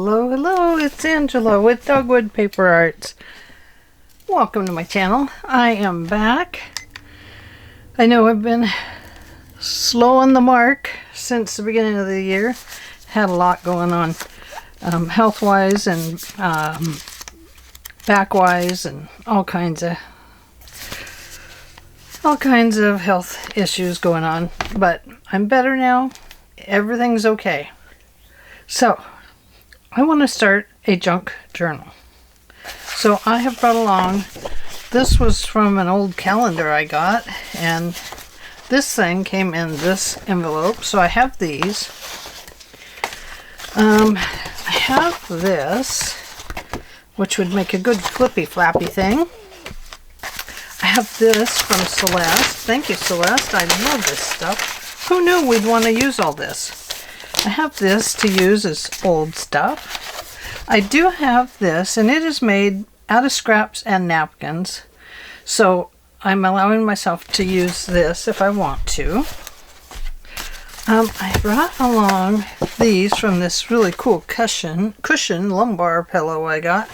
Hello, hello, it's Angela with Dogwood Paper Arts. Welcome to my channel. I am back. I know I've been slow on the mark since the beginning of the year. Had a lot going on health-wise and back-wise and all kinds of health issues going on. But I'm better now. Everything's okay. So, I want to start a junk journal. So I have brought along, this was from an old calendar I got, and this thing came in this envelope. So I have these. I have this, which would make a good flippy flappy thing. I have this from Celeste. Thank you, Celeste. I love this stuff. Who knew we'd want to use all this? I have this to use as old stuff. I do have this, and it is made out of scraps and napkins. So I'm allowing myself to use this if I want to. I brought along these from this really cool cushion lumbar pillow I got.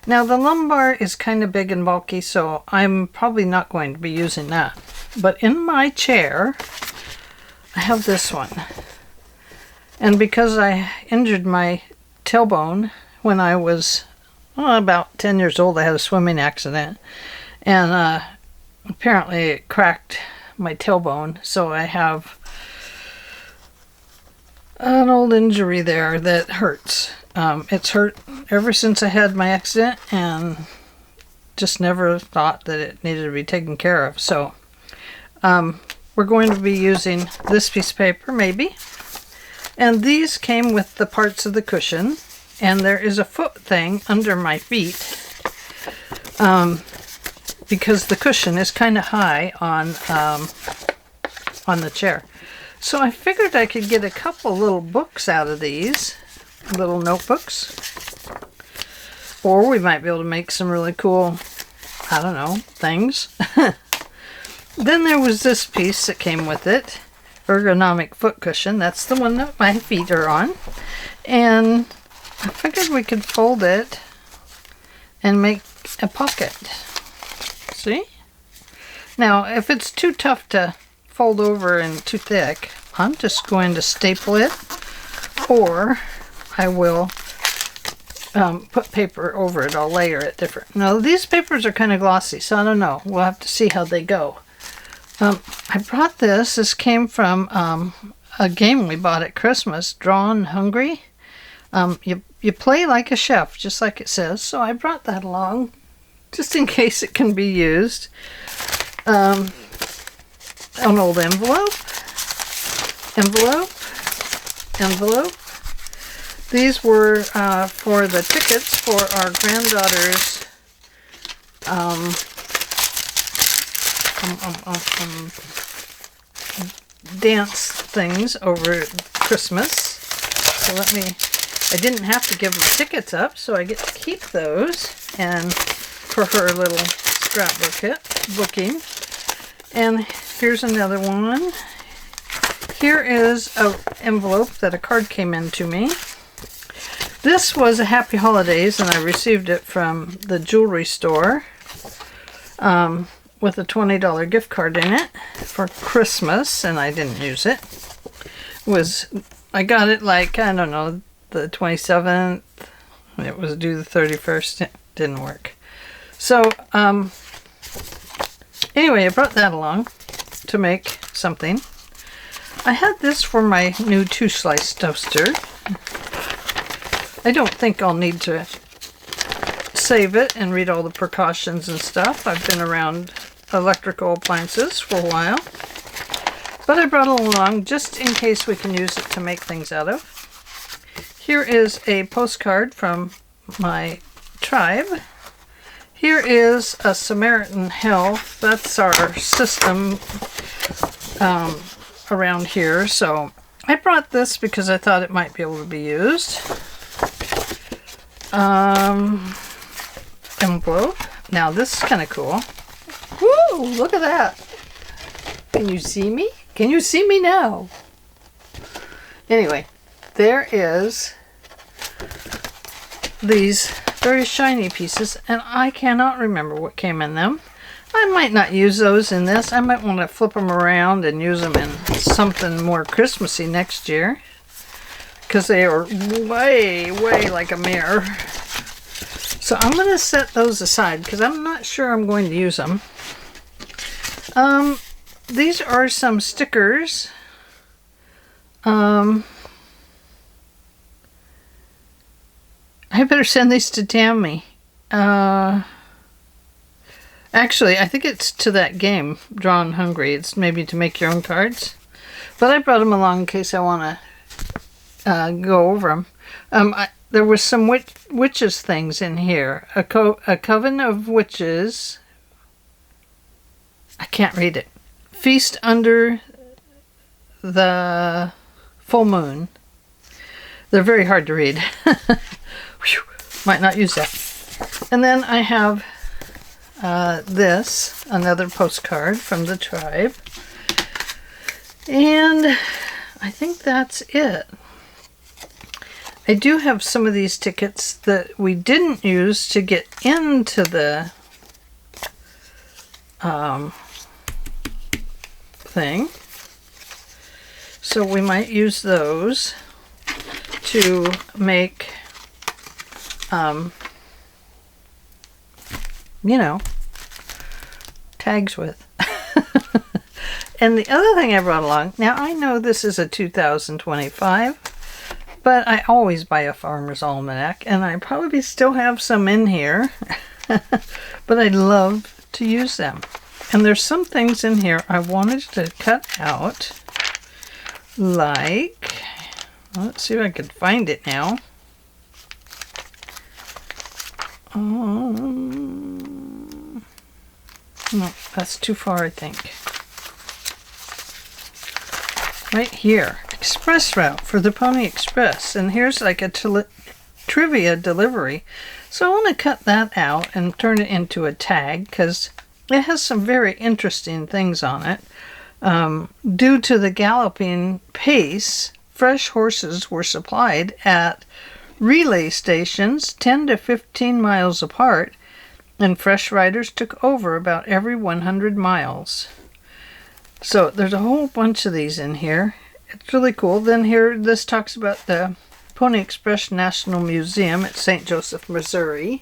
Now the lumbar is kind of big and bulky, so I'm probably not going to be using that. But in my chair, I have this one. And because I injured my tailbone when I was about 10 years old, I had a swimming accident. And apparently it cracked my tailbone. So I have an old injury there that hurts. It's hurt ever since I had my accident and just never thought that it needed to be taken care of. So we're going to be using this piece of paper maybe. And these came with the parts of the cushion, and there is a foot thing under my feet because the cushion is kind of high on the chair. So I figured I could get a couple little books out of these, little notebooks, or we might be able to make some really cool, I don't know, things. Then there was this piece that came with it. Ergonomic foot cushion. That's the one that my feet are on. And I figured we could fold it and make a pocket. See? Now, if it's too tough to fold over and too thick, I'm just going to staple it, or I will put paper over it. I'll layer it different. Now, these papers are kind of glossy, so I don't know. We'll have to see how they go. I brought this. This came from a game we bought at Christmas, Drawn Hungry. You play like a chef, just like it says. So I brought that along, just in case it can be used. An old envelope. These were for the tickets for our granddaughter's dance things over Christmas. So I didn't have to give my tickets up, so I get to keep those and for her little scrapbooking. And here's another one. Here is an envelope that a card came in to me. This was a Happy Holidays, and I received it from the jewelry store. With a $20 gift card in it for Christmas, and I didn't use it. I got it like, I don't know, the 27th. It was due the 31st. It didn't work. So, anyway, I brought that along to make something. I had this for my new 2-slice toaster. I don't think I'll need to save it and read all the precautions and stuff. I've been around electrical appliances for a while, but I brought it along just in case we can use it to make things out of. Here is a postcard from my tribe. Here is a Samaritan Health. That's our system around here. So I brought this because I thought it might be able to be used. Envelope. Now this is kind of cool. Woo! Look at that. Can you see me? Can you see me now? Anyway, there is these very shiny pieces, and I cannot remember what came in them. I might not use those in this. I might want to flip them around and use them in something more Christmassy next year, because they are way, way like a mirror. So I'm going to set those aside because I'm not sure I'm going to use them. These are some stickers. I better send these to Tammy. Actually, I think it's to that game, Drawn Hungry. It's maybe to make your own cards. But I brought them along in case I want to go over them. There was some witches things in here. A coven of witches. I can't read it. Feast under the full moon. They're very hard to read. Whew, might not use that. And then I have this, another postcard from the tribe. And I think that's it. I do have some of these tickets that we didn't use to get into the thing. So we might use those to make, you know, tags with. And the other thing I brought along, now I know this is a 2025, but I always buy a Farmer's Almanac, and I probably still have some in here, but I'd love to use them. And there's some things in here I wanted to cut out, like, let's see if I can find it now. No, that's too far, I think. Right here, express route for the Pony Express, and here's like a trivia delivery. So I want to cut that out and turn it into a tag because it has some very interesting things on it. Due to the galloping pace, fresh horses were supplied at relay stations 10 to 15 miles apart, and fresh riders took over about every 100 miles. So there's a whole bunch of these in here. It's really cool. Then here, this talks about the Pony Express National Museum at St. Joseph, Missouri.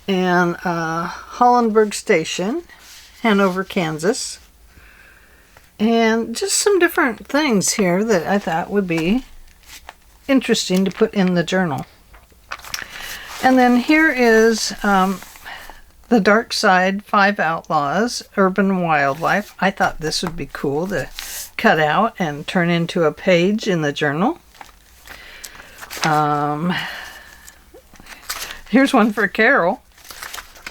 And Hollenberg Station, Hanover, Kansas. And just some different things here that I thought would be interesting to put in the journal. And then here is The Dark Side, 5 Outlaws, Urban Wildlife. I thought this would be cool to cut out and turn into a page in the journal. Here's one for Carol.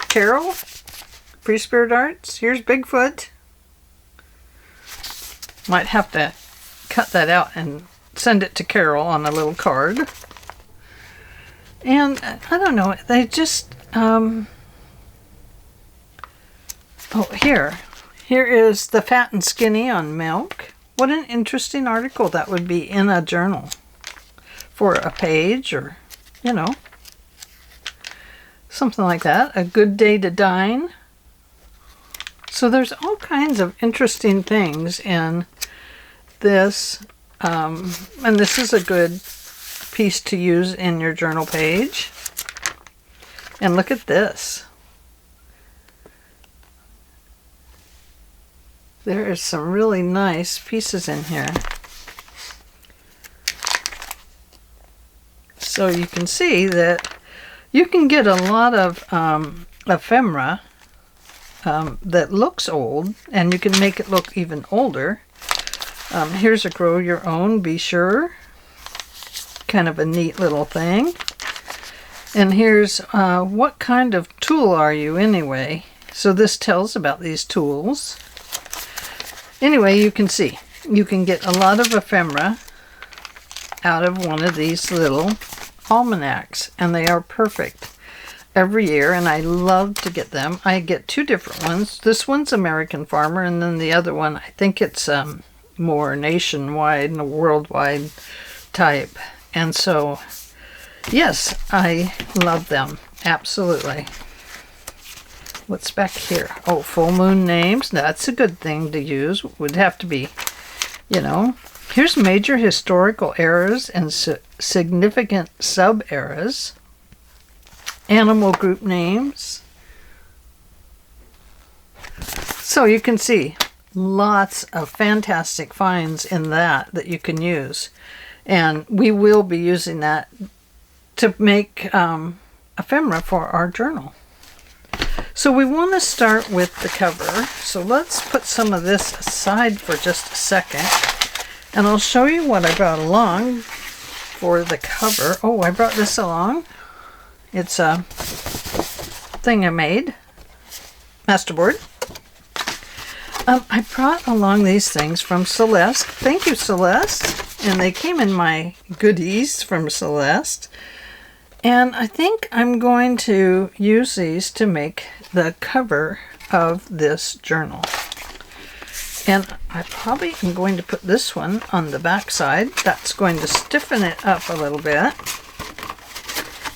Carol, Free Spirit Arts. Here's Bigfoot. Might have to cut that out and send it to Carol on a little card. And I don't know, they just... oh, here is The Fat and Skinny on milk. What an interesting article that would be in a journal for a page, or, you know, something like that. A Good Day to Dine. So there's all kinds of interesting things in this, and this is a good piece to use in your journal page. And look at this. There is some really nice pieces in here. So you can see that you can get a lot of ephemera that looks old, and you can make it look even older. Here's a Grow Your Own, Be Sure. Kind of a neat little thing. And here's What Kind of Tool Are You Anyway? So this tells about these tools. Anyway, you can see, you can get a lot of ephemera out of one of these little almanacs, and they are perfect every year, and I love to get them. I get two different ones. This one's American Farmer, and then the other one, I think it's more nationwide and a worldwide type. And so Yes, I love them. Absolutely. What's back here? Oh, full moon names. That's a good thing to use. Would have to be, you know. Here's major historical eras and significant sub-eras. Animal group names. So you can see lots of fantastic finds in that you can use. And we will be using that to make ephemera for our journal. So we want to start with the cover. So let's put some of this aside for just a second. And I'll show you what I brought along for the cover. Oh, I brought this along. It's a thing I made. Masterboard. I brought along these things from Celeste. Thank you, Celeste. And they came in my goodies from Celeste. And I think I'm going to use these to make the cover of this journal. And I probably am going to put this one on the back side. That's going to stiffen it up a little bit.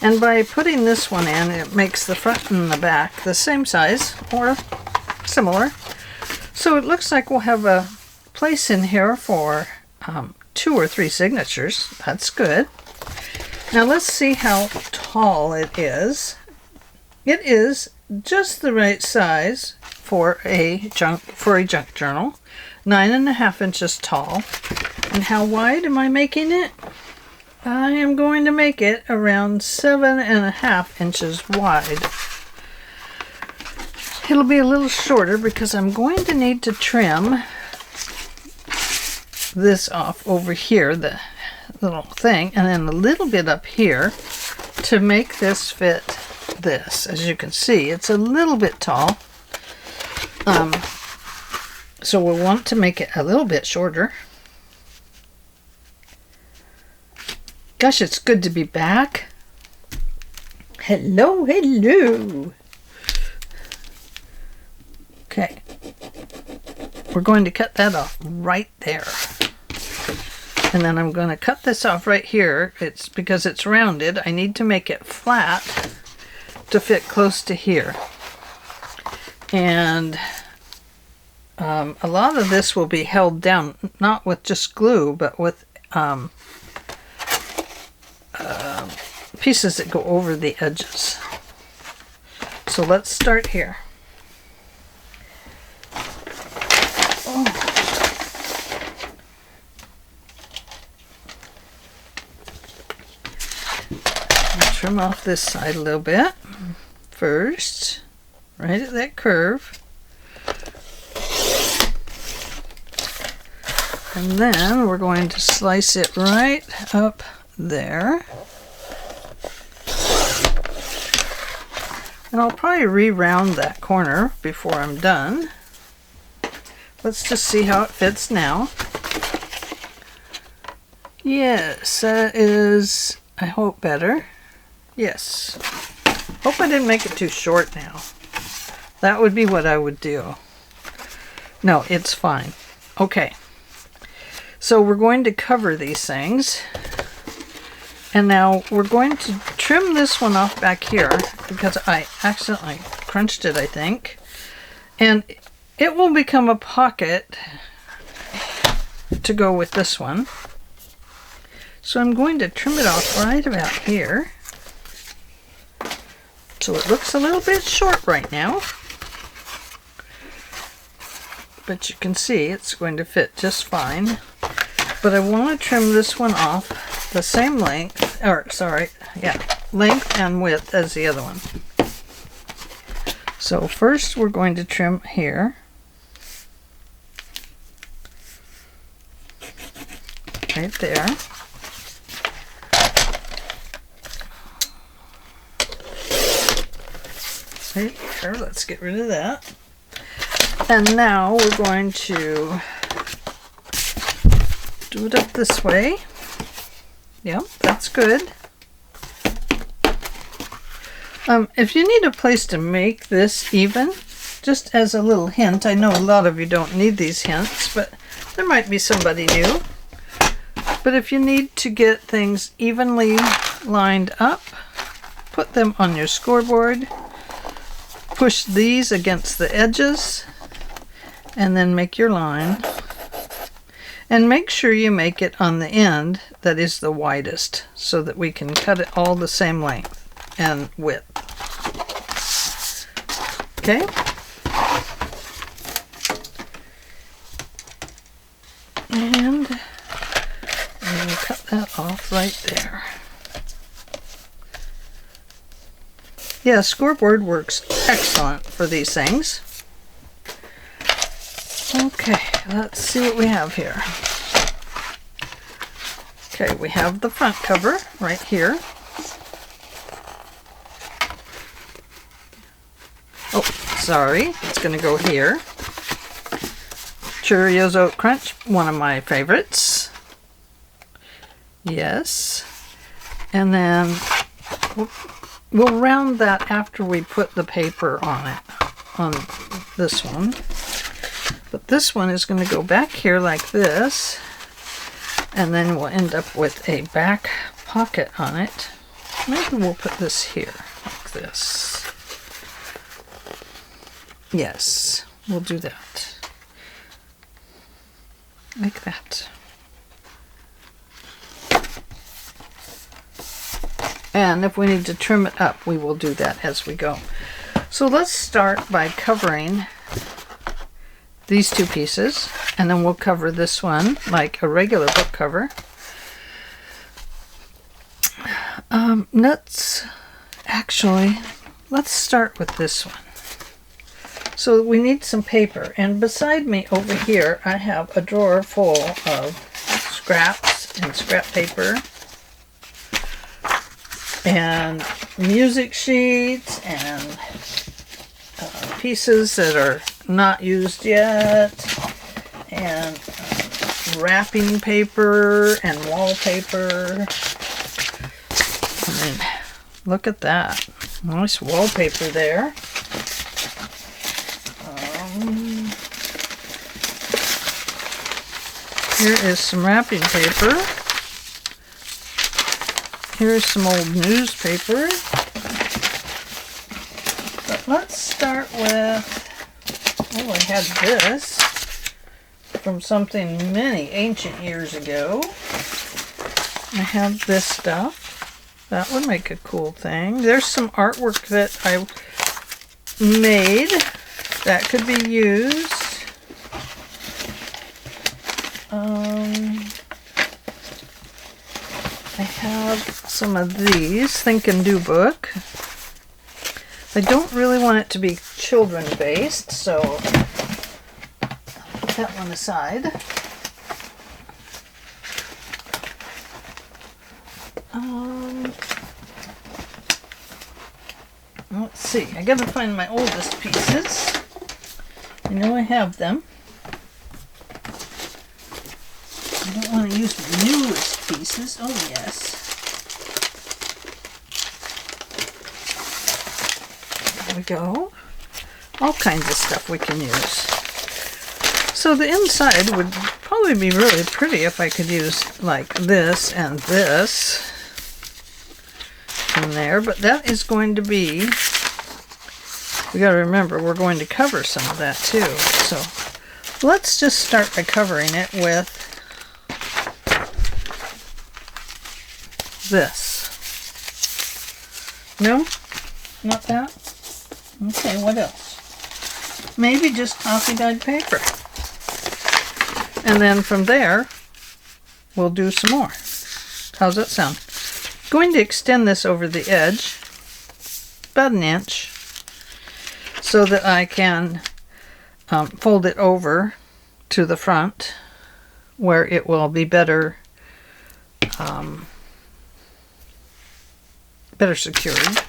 And by putting this one in, it makes the front and the back the same size or similar. So it looks like we'll have a place in here for 2 or 3 signatures. That's good. Now let's see how tall it is. It is just the right size for a junk journal. 9.5 inches tall. And how wide am I making it? I am going to make it around 7.5 inches wide. It'll be a little shorter because I'm going to need to trim this off over here, the little thing, and then a little bit up here to make this fit this. As you can see, it's a little bit tall. So we'll want to make it a little bit shorter. Gosh, it's good to be back. Hello, hello. Okay. We're going to cut that off right there. And then I'm going to cut this off right here. It's because it's rounded. I need to make it flat to fit close to here. And a lot of this will be held down, not with just glue, but with pieces that go over the edges. So let's start here. Trim off this side a little bit first, right at that curve. And then we're going to slice it right up there. And I'll probably re-round that corner before I'm done. Let's just see how it fits now. Yes, that is, I hope, better. Yes. Hope I didn't make it too short now. That would be what I would do. No, it's fine. Okay. So we're going to cover these things. And now we're going to trim this one off back here because I accidentally crunched it, I think. And it will become a pocket to go with this one. So I'm going to trim it off right about here. So it looks a little bit short right now. But you can see it's going to fit just fine. But I want to trim this one off the same length, length and width as the other one. So first we're going to trim here. Right there. Right there, let's get rid of that. And now we're going to do it up this way. Yep, that's good. If you need a place to make this even, just as a little hint, I know a lot of you don't need these hints, but there might be somebody new. But if you need to get things evenly lined up, put them on your scoreboard, push these against the edges, and then make your line. And make sure you make it on the end that is the widest so that we can cut it all the same length and width. Okay? And we'll cut that off right there. Yeah, scoreboard works excellent for these things. Okay, let's see what we have here. Okay, we have the front cover right here. Oh, sorry, it's going to go here. Cheerios Oat Crunch, one of my favorites. Yes. And then we'll round that after we put the paper on it, on this one. But this one is going to go back here like this, and then we'll end up with a back pocket on it. Maybe we'll put this here like this. Yes, we'll do that. Like that. And if we need to trim it up, we will do that as we go. So let's start by covering these two pieces, and then we'll cover this one like a regular book cover. Actually, let's start with this one. So we need some paper, and beside me over here I have a drawer full of scraps and scrap paper and music sheets and pieces that are not used yet, and wrapping paper and wallpaper. I mean, look at that. Nice wallpaper there. Here is some wrapping paper. Here's some old newspaper. But let's start with, oh, I had this from something many ancient years ago. I have this stuff. That would make a cool thing. There's some artwork that I made that could be used. I have some of these Think and Do book. I don't really want it to be children based, so I'll put that one aside. Let's see, I gotta find my oldest pieces. I know I have them. I don't want to use my newest pieces. Oh yes. There we go. All kinds of stuff we can use. So the inside would probably be really pretty if I could use like this and this in there, but that is going to be, we got to remember we're going to cover some of that too. So let's just start by covering it with this. No? Not that? Okay, what else? Maybe just coffee dyed paper. And then from there, we'll do some more. How's that sound? Going to extend this over the edge, about an inch, so that I can fold it over to the front where it will be better secured.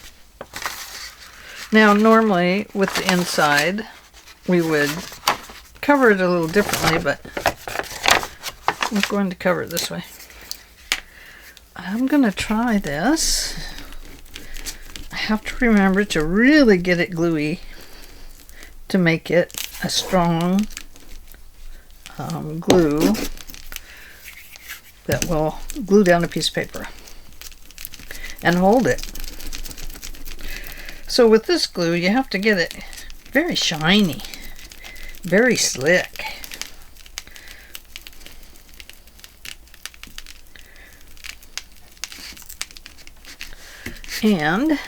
Now normally with the inside we would cover it a little differently, but I'm going to cover it this way. I'm going to try this. I have to remember to really get it gluey to make it a strong glue. that will glue down a piece of paper and hold it. So with this glue, you have to get it very shiny, very slick. And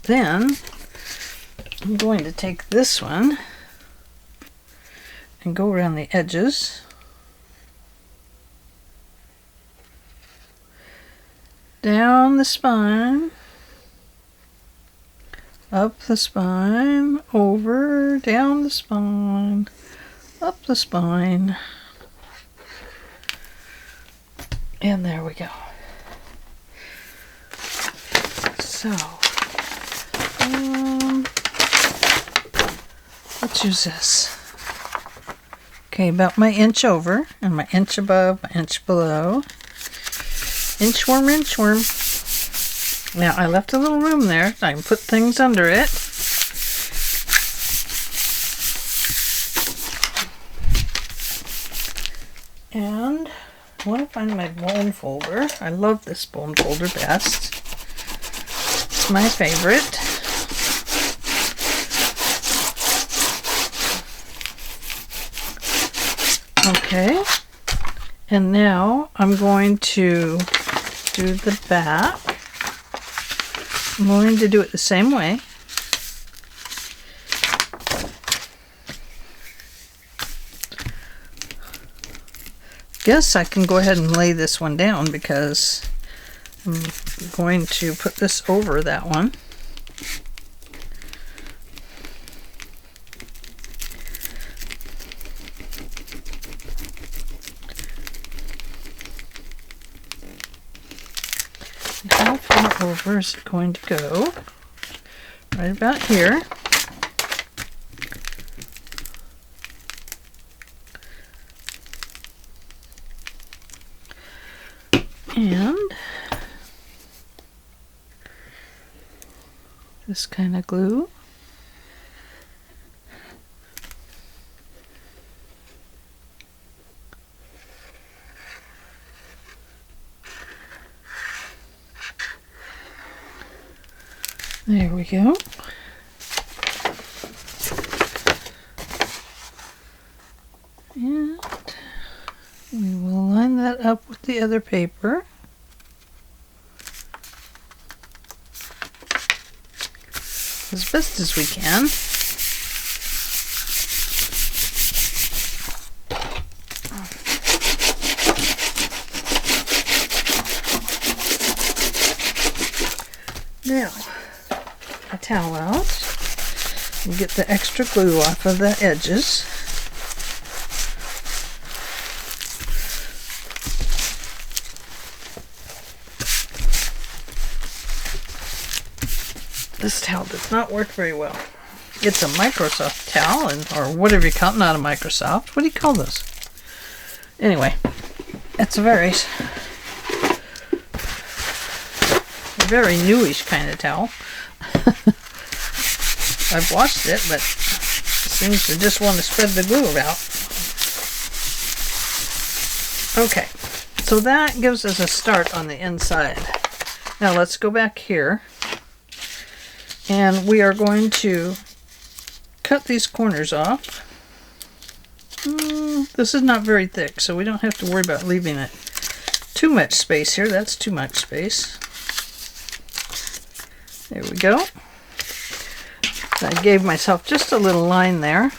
then I'm going to take this one and go around the edges. Down the spine, up the spine, over, down the spine, up the spine. And there we go. So, let's use this. Okay, about my inch over, and my inch above, my inch below. Inchworm, inchworm. Now, I left a little room there. I can put things under it. And I want to find my bone folder. I love this bone folder best. It's my favorite. Okay. And now I'm going to do the back. I'm going to do it the same way. Guess I can go ahead and lay this one down because I'm going to put this over that one. How far over is it going to go? Right about here. And this kind of glue. There we go. And we will line that up with the other paper. As best as we can. Now, a towel out and get the extra glue off of the edges. This towel does not work very well. It's a Microsoft towel, or whatever you call it, not a Microsoft. What do you call this? Anyway, it's a very newish kind of towel. I've washed it, but it seems to just want to spread the glue about. Okay, so that gives us a start on the inside. Now let's go back here. And we are going to cut these corners off. This is not very thick, so we don't have to worry about leaving it too much space here. That's too much space. There we go. I gave myself just a little line there.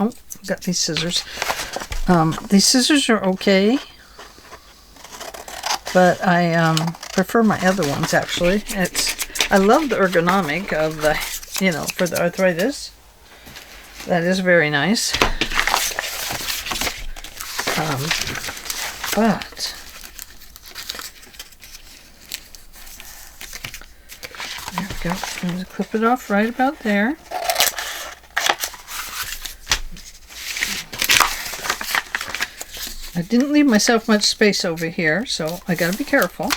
Oh, I've got these scissors. These scissors are okay, but I prefer my other ones actually. I love the ergonomic of the, for the arthritis. That is very nice. But there we go. I'm going to clip it off right about there. I didn't leave myself much space over here, so I gotta be careful.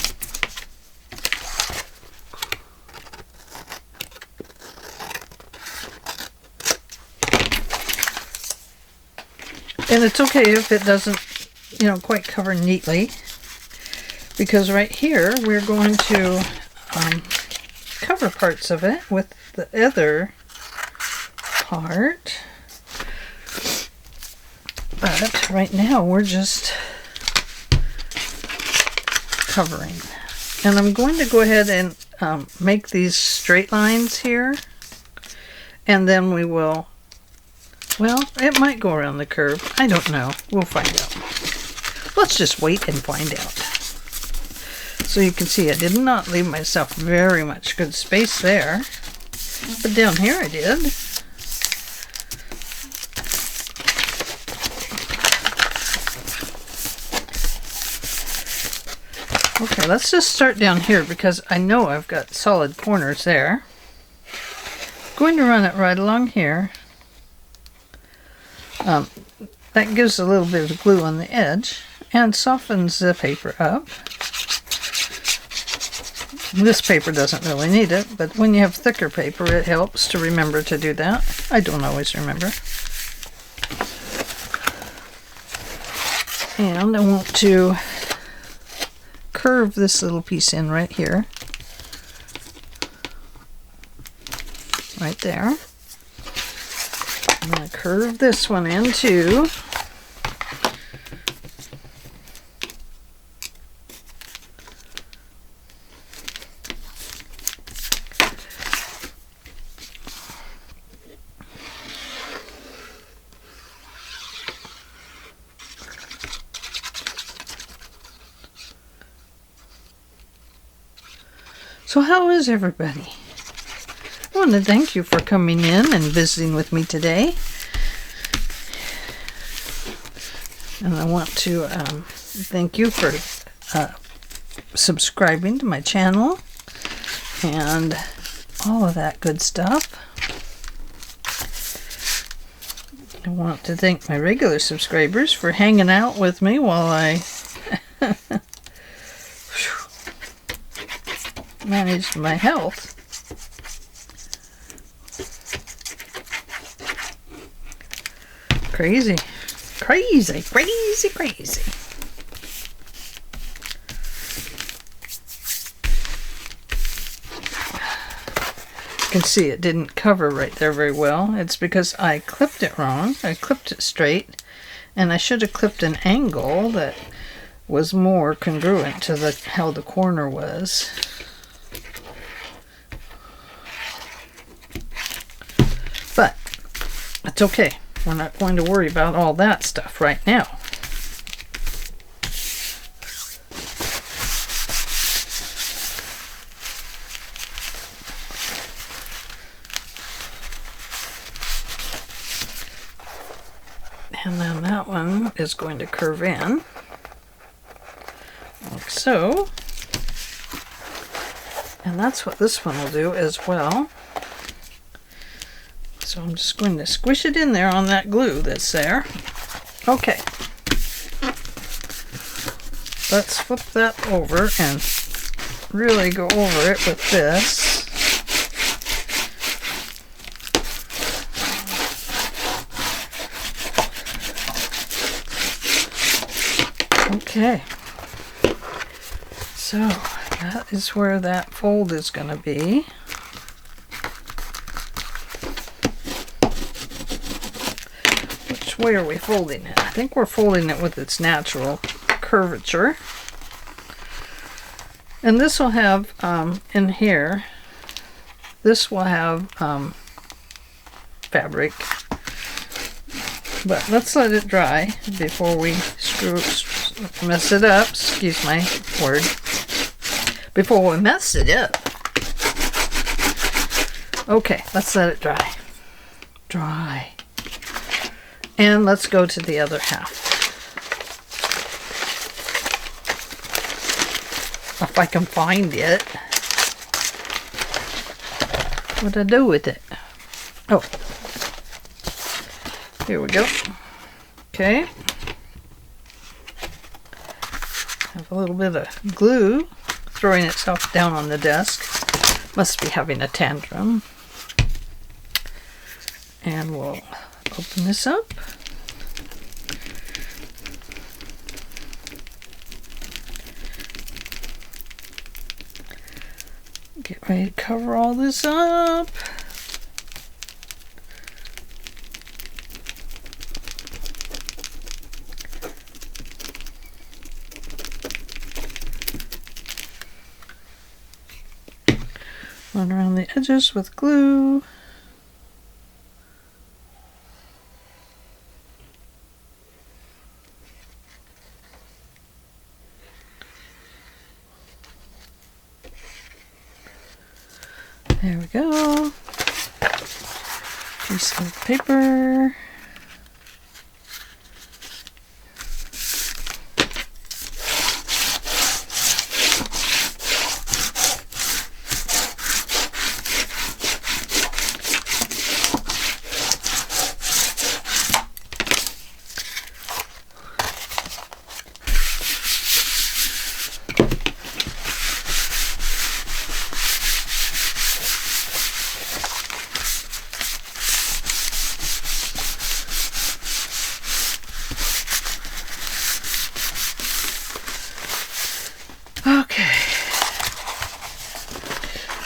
And it's okay if it doesn't, you know, quite cover neatly, because right here we're going to cover parts of it with the other part. But right now we're just covering. And I'm going to go ahead and make these straight lines here. And then we will, well, it might go around the curve. I don't know. We'll find out. Let's just wait and find out. So you can see I did not leave myself very much good space there. But down here I did. Okay, let's just start down here because I know I've got solid corners there. I'm going to run it right along here. That gives a little bit of glue on the edge and softens the paper up. This paper doesn't really need it, but when you have thicker paper, it helps to remember to do that. I don't always remember. And I want to curve this little piece in right here. Right there. I'm going to curve this one in too. So how is everybody? I want to thank you for coming in and visiting with me today. And I want to thank you for subscribing to my channel and all of that good stuff. I want to thank my regular subscribers for hanging out with me while I managed my health. Crazy. Crazy, crazy, crazy. You can see it didn't cover right there very well. It's because I clipped it wrong. I clipped it straight, and I should have clipped an angle that was more congruent to how the corner was. But it's okay. We're not going to worry about all that stuff right now. And then that one is going to curve in, like so. And that's what this one will do as well. So I'm just going to squish it in there on that glue that's there. Okay. Let's flip that over and really go over it with this. Okay. So that is where that fold is going to be. Which way are we folding it? I think we're folding it with its natural curvature. And this will have, in here, this will have fabric. But let's let it dry before we mess it up. Excuse my word. Before we mess it up. Okay, let's let it dry. Dry. And let's go to the other half. If I can find it. What'd I do with it? Oh. Here we go. Okay. Have a little bit of glue throwing itself down on the desk. Must be having a tantrum. And we'll open this up. Get ready to cover all this up. Run around the edges with glue. There we go. Piece of paper.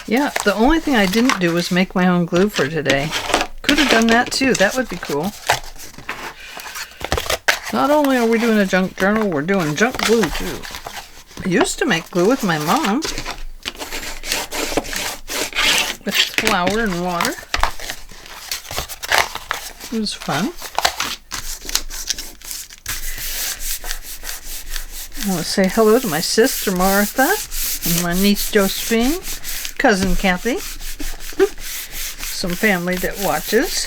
Yeah, the only thing I didn't do was make my own glue for today. Could have done that too. That would be cool. Not only are we doing a junk journal, we're doing junk glue too. I used to make glue with my mom. With flour and water. It was fun. I want to say hello to my sister Martha and my niece Josephine. Cousin Kathy, some family that watches,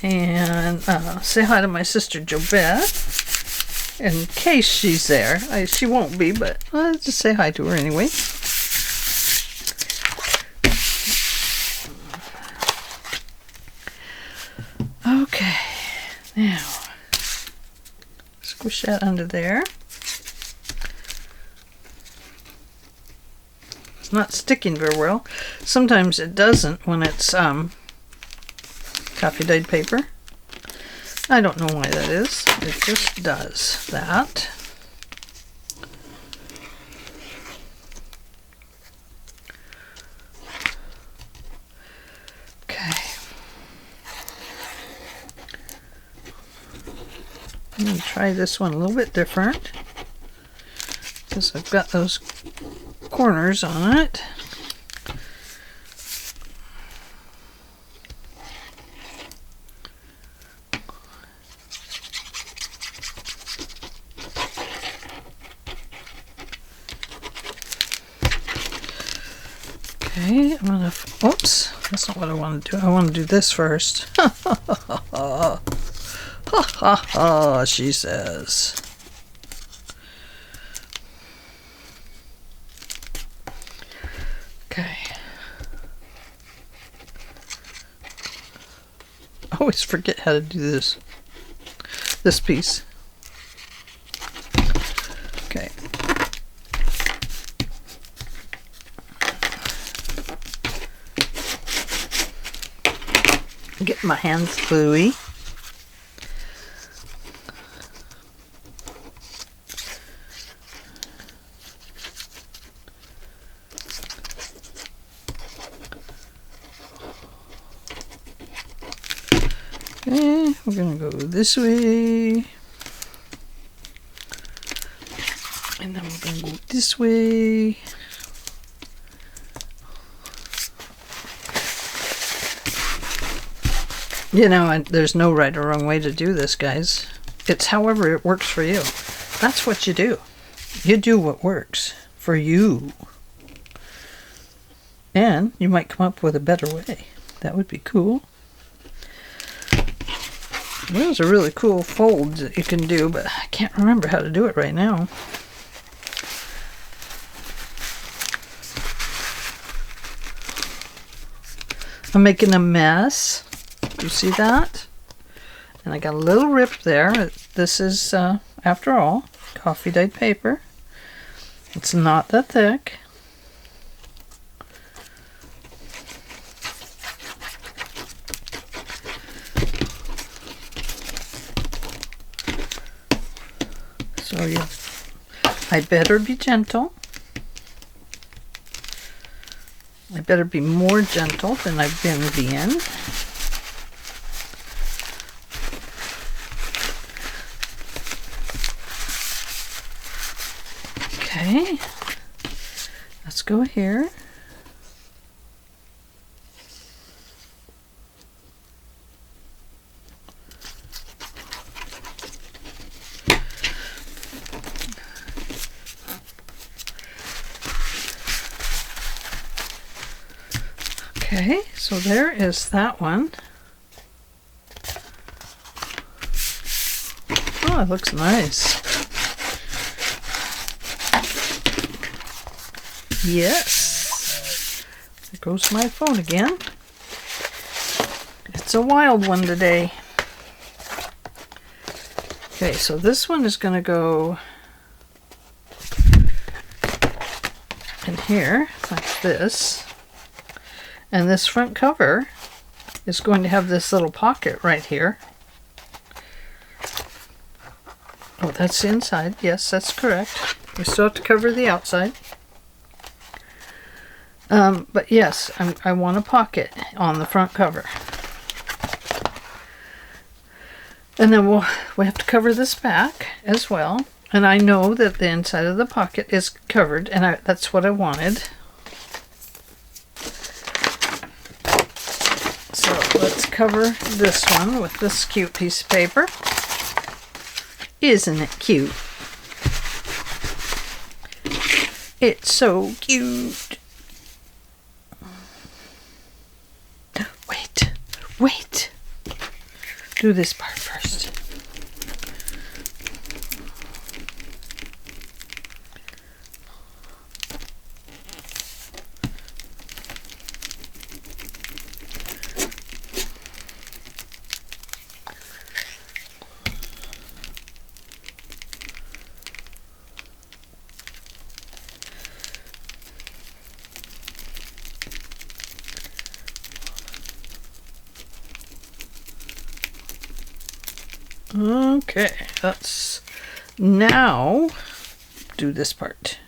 and say hi to my sister Jobette in case she's there. She won't be, but I'll just say hi to her anyway. Okay, now squish that under there. Not sticking very well. Sometimes it doesn't when it's coffee dyed paper. I don't know why that is. It just does that. Okay. I'm going to try this one a little bit different because I've got those corners on it. Okay, I'm gonna, oops, that's not what I want to do. I want to do this first. Ha ha ha, she says. Okay. I always forget how to do this piece. Okay. Get my hands gluey. Okay, we're gonna go this way. And then we're gonna go this way. You know, there's no right or wrong way to do this, guys. It's however it works for you. That's what you do. You do what works for you. And you might come up with a better way. That would be cool. Those are really cool folds that you can do, but I can't remember how to do it right now. I'm making a mess. You see that? And I got a little rip there. This is, after all, coffee dyed paper. It's not that thick. So I better be gentle. I better be more gentle than I've been being. Okay, let's go here. Okay, so there is that one. Oh, it looks nice. Yes. There goes my phone again. It's a wild one today. Okay, so this one is going to go in here like this. And this front cover is going to have this little pocket right here. Oh, that's the inside. Yes, that's correct. We still have to cover the outside. But yes, I want a pocket on the front cover. And then we have to cover this back as well. And I know that the inside of the pocket is covered, and that's what I wanted. So let's cover this one with this cute piece of paper. Isn't it cute? It's so cute. Wait. Do this part first. Okay, let's now do this part.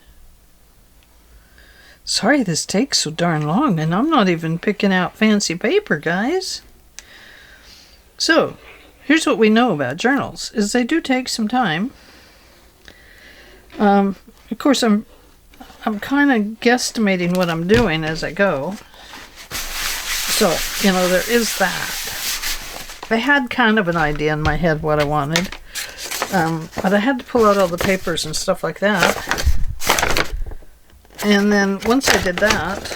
Sorry this takes so darn long, and I'm not even picking out fancy paper, guys. So, here's what we know about journals, is they do take some time. Of course, I'm kind of guesstimating what I'm doing as I go. So, you know, there is that. I had kind of an idea in my head what I wanted, but I had to pull out all the papers and stuff like that. And then once I did that,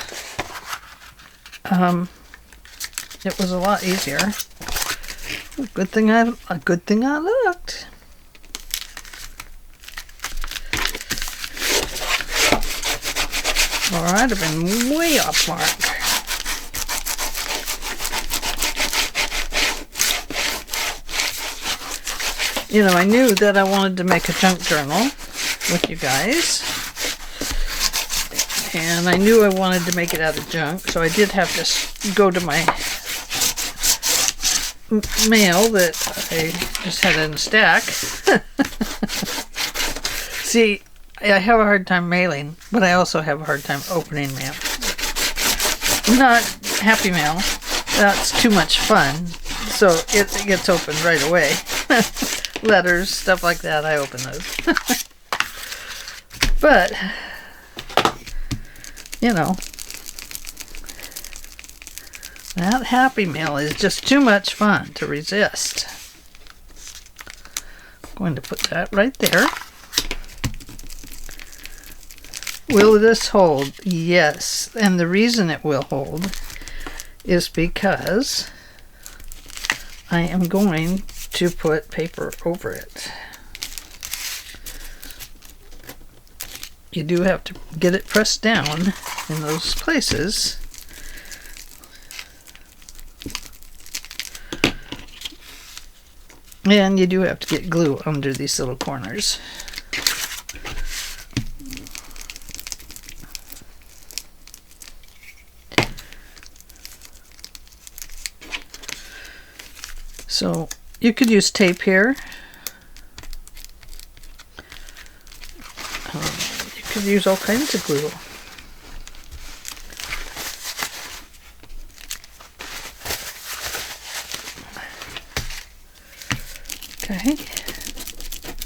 it was a lot easier. Good thing I looked. All right, I've been way off mark. You know, I knew that I wanted to make a junk journal with you guys. And I knew I wanted to make it out of junk, so I did have to go to my mail that I just had in a stack. See, I have a hard time mailing, but I also have a hard time opening mail. Not Happy Mail. That's too much fun, so it gets opened right away. Letters, stuff like that, I open those. But, you know, that Happy Mail is just too much fun to resist. I'm going to put that right there. Will this hold? Yes. And the reason it will hold is because I am going to put paper over it. You do have to get it pressed down in those places. And you do have to get glue under these little corners. So you could use tape here. You could use all kinds of glue.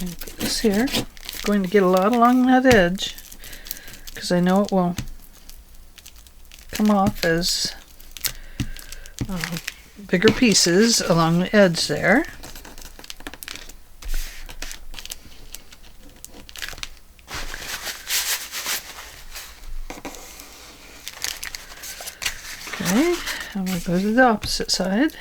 Put this here. I'm going to get a lot along that edge because I know it will come off as bigger pieces along the edge there. Okay, I'm going to go to the opposite side.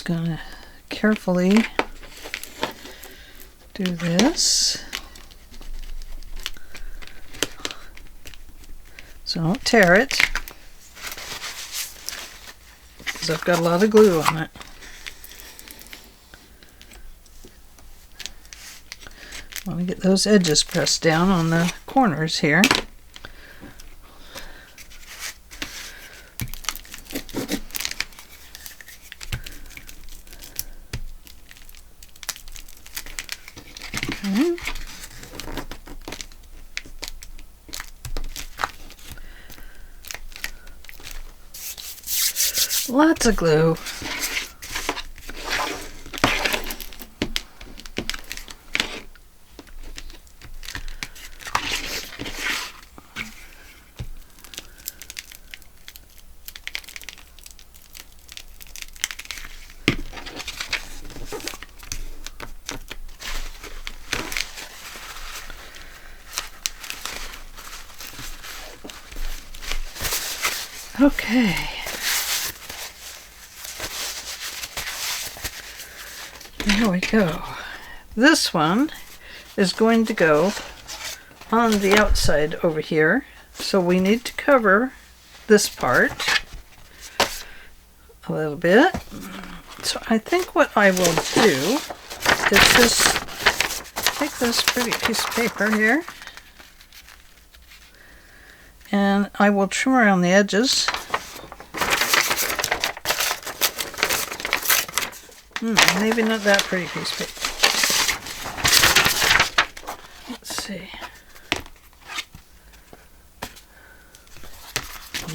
Gonna carefully do this so don't tear it because I've got a lot of glue on it. I want to get those edges pressed down on the corners here. Lots of glue. Okay. There we go. This one is going to go on the outside over here. So we need to cover this part a little bit. So I think what I will do is just take this pretty piece of paper here and I will trim around the edges. Maybe not that pretty piece of paper. Let's see.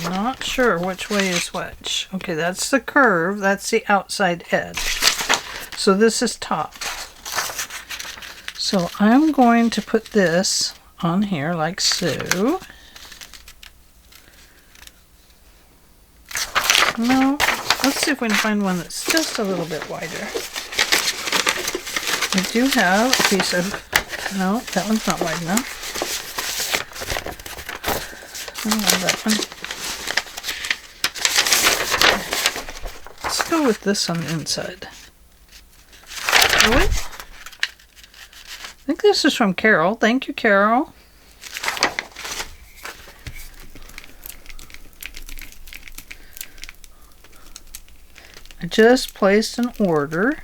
I'm not sure which way is which. Okay, that's the curve. That's the outside edge. So this is top. So I'm going to put this on here like so. No. Let's see if we can find one that's just a little bit wider. I do have a piece of... No, that one's not wide enough. I don't have that one. Let's go with this on the inside. Shall we? I think this is from Carol. Thank you, Carol. I just placed an order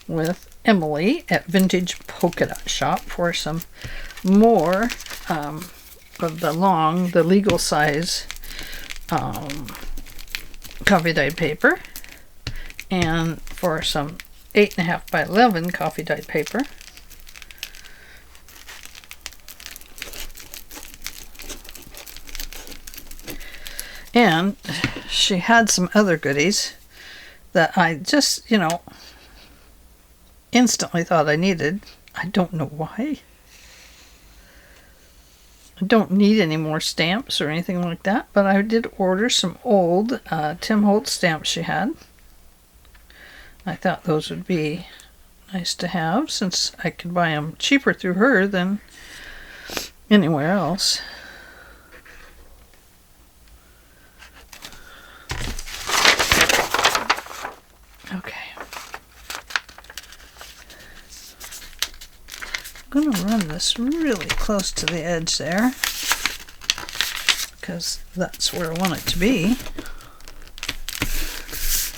with Emily at Vintage Polka Dot Shop for some more of the legal size coffee dyed paper and for some 8.5 by 11 coffee dyed paper. And she had some other goodies that I just, instantly thought I needed. I don't know why. I don't need any more stamps or anything like that, but I did order some old Tim Holtz stamps she had. I thought those would be nice to have since I could buy them cheaper through her than anywhere else. Okay. I'm going to run this really close to the edge there because that's where I want it to be.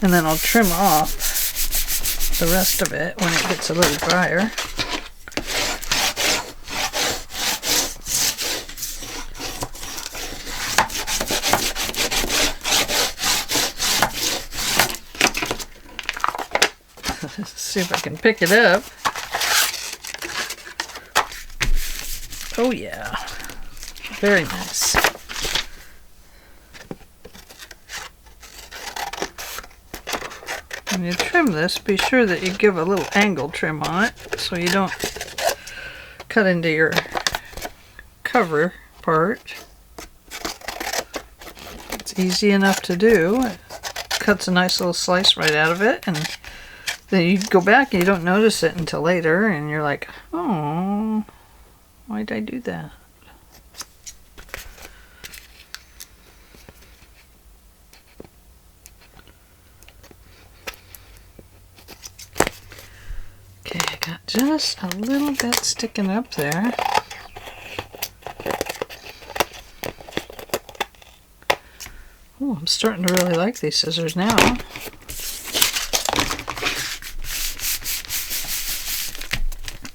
And then I'll trim off the rest of it when it gets a little drier. Let's see if I can pick it up. Oh yeah, very nice. When you trim this, be sure that you give a little angle trim on it so you don't cut into your cover part. It's easy enough to do. It cuts a nice little slice right out of it, and then you go back and you don't notice it until later, and you're like, oh, why did I do that? Okay, I got just a little bit sticking up there. Oh, I'm starting to really like these scissors now.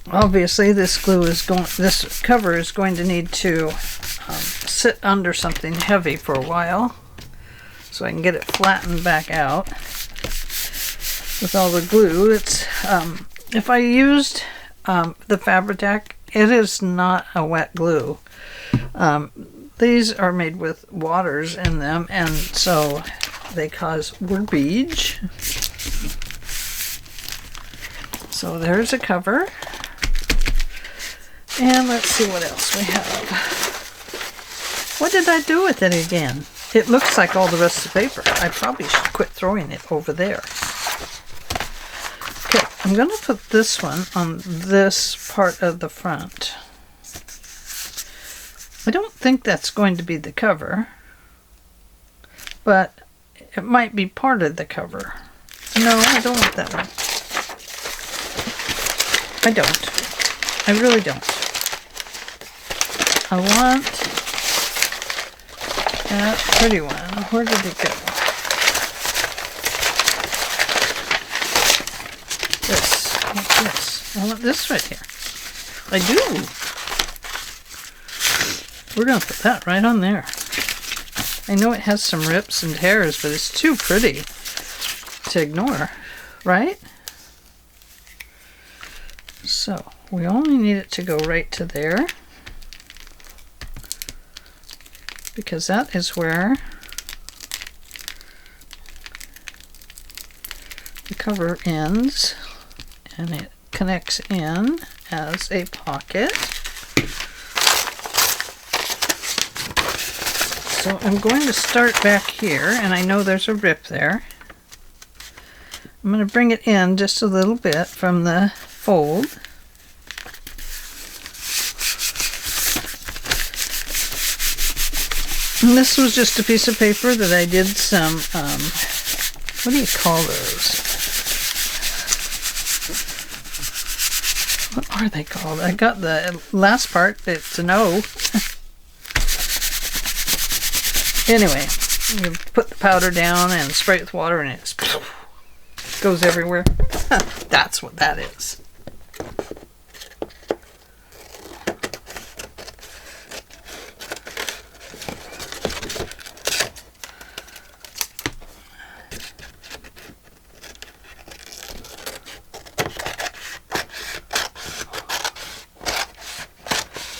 Obviously, this cover is going to need to sit under something heavy for a while, so I can get it flattened back out. With all the glue, it's if I used the Fabri-Tac, it is not a wet glue. These are made with waters in them, and so they cause warpage. So there's a cover. And let's see what else we have. What did I do with it again? It looks like all the rest of the paper. I probably should quit throwing it over there. Okay, I'm going to put this one on this part of the front. I don't think that's going to be the cover, but it might be part of the cover. No, I don't want that one. I don't. I really don't. I want that pretty one. Where did it go? This. I want this. I want this right here. I do. We're going to put that right on there. I know it has some rips and tears, but it's too pretty to ignore, right? So, we only need it to go right to there, because that is where the cover ends, and it connects in as a pocket. So I'm going to start back here, and I know there's a rip there. I'm going to bring it in just a little bit from the fold. And this was just a piece of paper that I did some, what do you call those? What are they called? I got the last part, it's an O. Anyway, you put the powder down and spray it with water and it goes everywhere. That's what that is.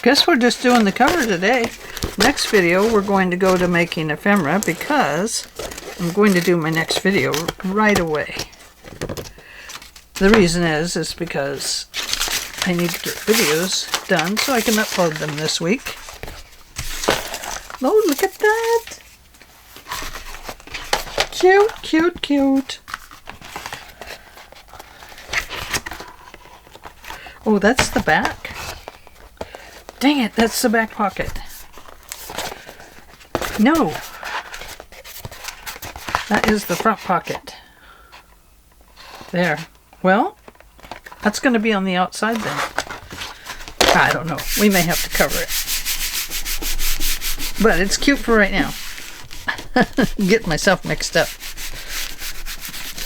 Guess we're just doing the cover today. Next video we're going to go to making ephemera, because I'm going to do my next video right away. The reason is because I need to get videos done so I can upload them this week. Oh, look at that! Cute, cute, cute. Oh, that's the back. Dang it, that's the back pocket. No, that is the front pocket. There. Well, that's going to be on the outside then. I don't know. We may have to cover it. But it's cute for right now. Getting myself mixed up.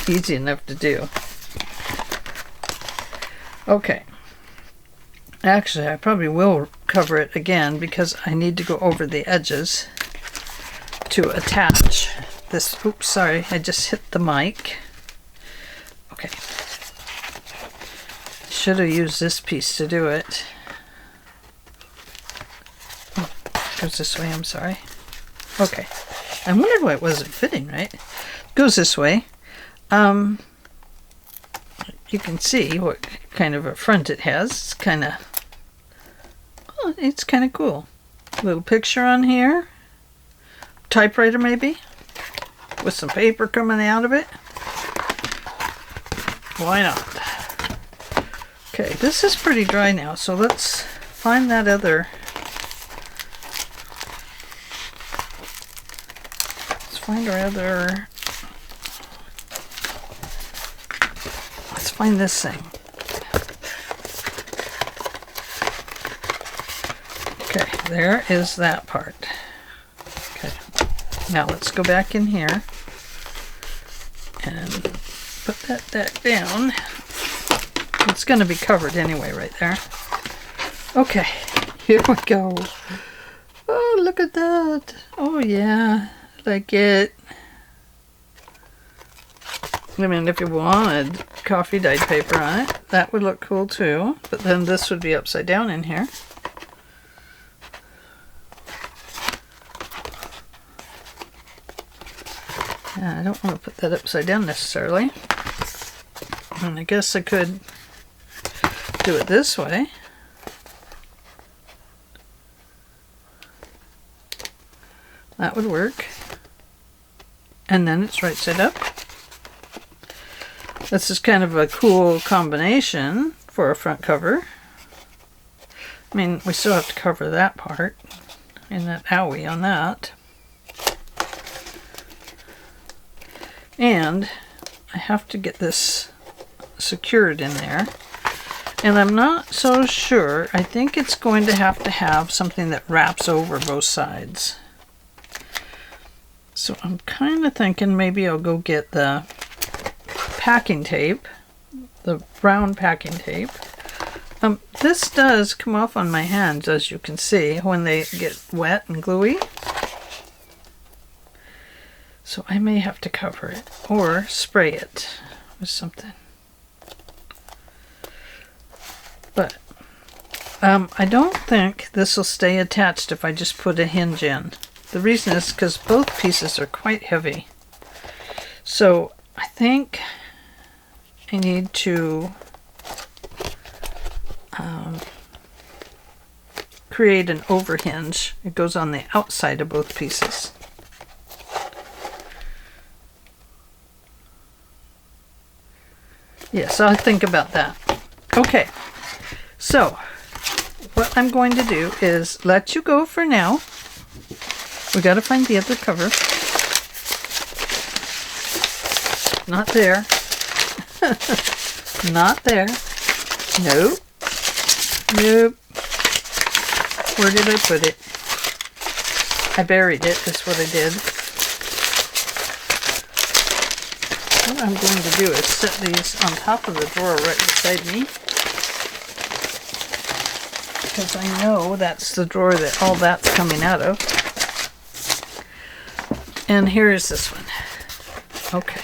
Easy enough to do. Okay. Actually, I probably will cover it again because I need to go over the edges to attach this. Oops, sorry, I just hit the mic. Okay, should have used this piece to do it. Oh, goes this way, I'm sorry. Okay. I wondered why it wasn't fitting, right? Goes this way. You can see what kind of a front it has. It's kind of, oh, it's kind of cool. Little picture on here. Typewriter maybe, with some paper coming out of it. Why not? Okay, this is pretty dry now, so let's find that other. Let's find our other. Let's find this thing. Okay, there is that part. Okay, now let's go back in here and put that down. It's going to be covered anyway right there. Okay, here we go. Oh, look at that. Oh yeah, like it. I mean, if you wanted coffee dyed paper on it, that would look cool too. But then this would be upside down in here. Yeah, I don't want to put that upside down necessarily. And I guess I could do it this way. That would work. And then it's right side up. This is kind of a cool combination for a front cover. I mean, we still have to cover that part and that owie on that. And I have to get this secured in there. And I'm not so sure. I think it's going to have something that wraps over both sides. So I'm kind of thinking maybe I'll go get the packing tape, the brown packing tape. This does come off on my hands, as you can see, when they get wet and gluey. So I may have to cover it or spray it with something. But I don't think this will stay attached if I just put a hinge in. The reason is because both pieces are quite heavy. So I think I need to create an overhinge. It goes on the outside of both pieces. Yes, I'll think about that. Okay, so what I'm going to do is let you go for now. We got to find the other cover. Not there. Not there. Nope. Nope. Where did I put it? I buried it. That's what I did. What I'm going to do is set these on top of the drawer right beside me. Because I know that's the drawer that all that's coming out of. And here is this one. Okay.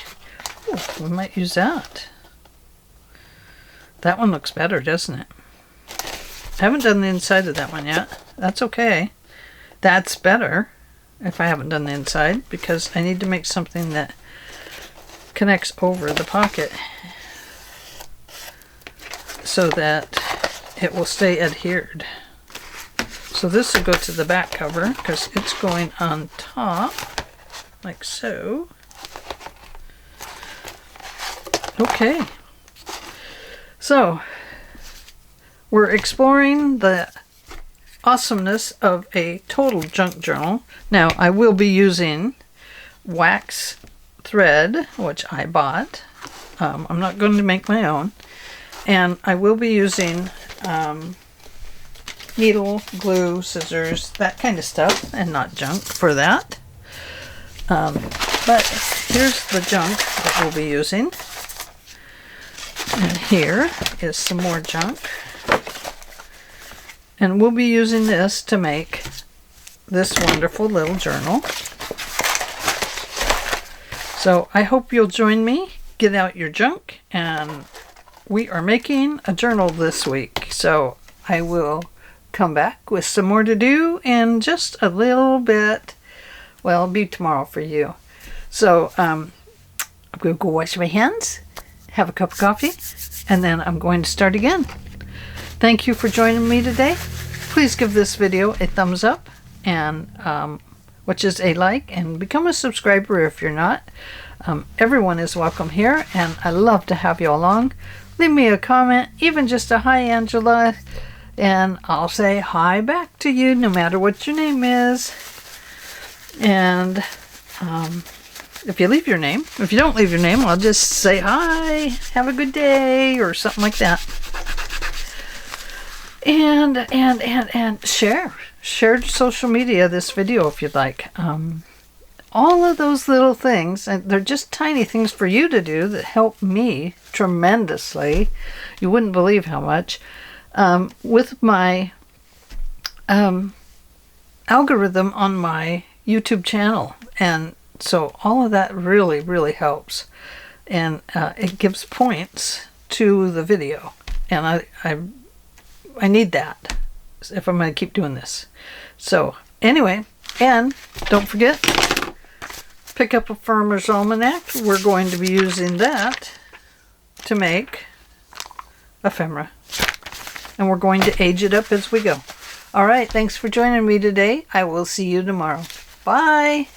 Ooh, we might use that. That one looks better, doesn't it? I haven't done the inside of that one yet. That's okay. That's better if I haven't done the inside, because I need to make something that connects over the pocket so that it will stay adhered. So this will go to the back cover because it's going on top like so. Okay, so we're exploring the awesomeness of a total junk journal. Now I will be using wax thread, which I bought. I'm not going to make my own. And I will be using needle, glue, scissors, that kind of stuff, and not junk for that. But here's the junk that we'll be using. And here is some more junk. And we'll be using this to make this wonderful little journal. So I hope you'll join me. Get out your junk and we are making a journal this week. So I will come back with some more to do in just a little bit. Well, it'll be tomorrow for you. So I'm going to go wash my hands, have a cup of coffee, and then I'm going to start again. Thank you for joining me today. Please give this video a thumbs up, and which is a like, and become a subscriber if you're not. Everyone is welcome here, and I love to have you along. Leave me a comment, even just a hi, Angela, and I'll say hi back to you no matter what your name is. And if you leave your name, if you don't leave your name, I'll just say hi, have a good day, or something like that. And share social media this video if you'd like. All of those little things, and they're just tiny things for you to do that help me tremendously. You wouldn't believe how much. With my algorithm on my YouTube channel, and so all of that really, really helps, and it gives points to the video, and I need that if I'm going to keep doing this. So anyway, and don't forget, pick up a Farmer's Almanac. We're going to be using that to make ephemera, and we're going to age it up as we go. All right, thanks for joining me today. I will see you tomorrow. Bye.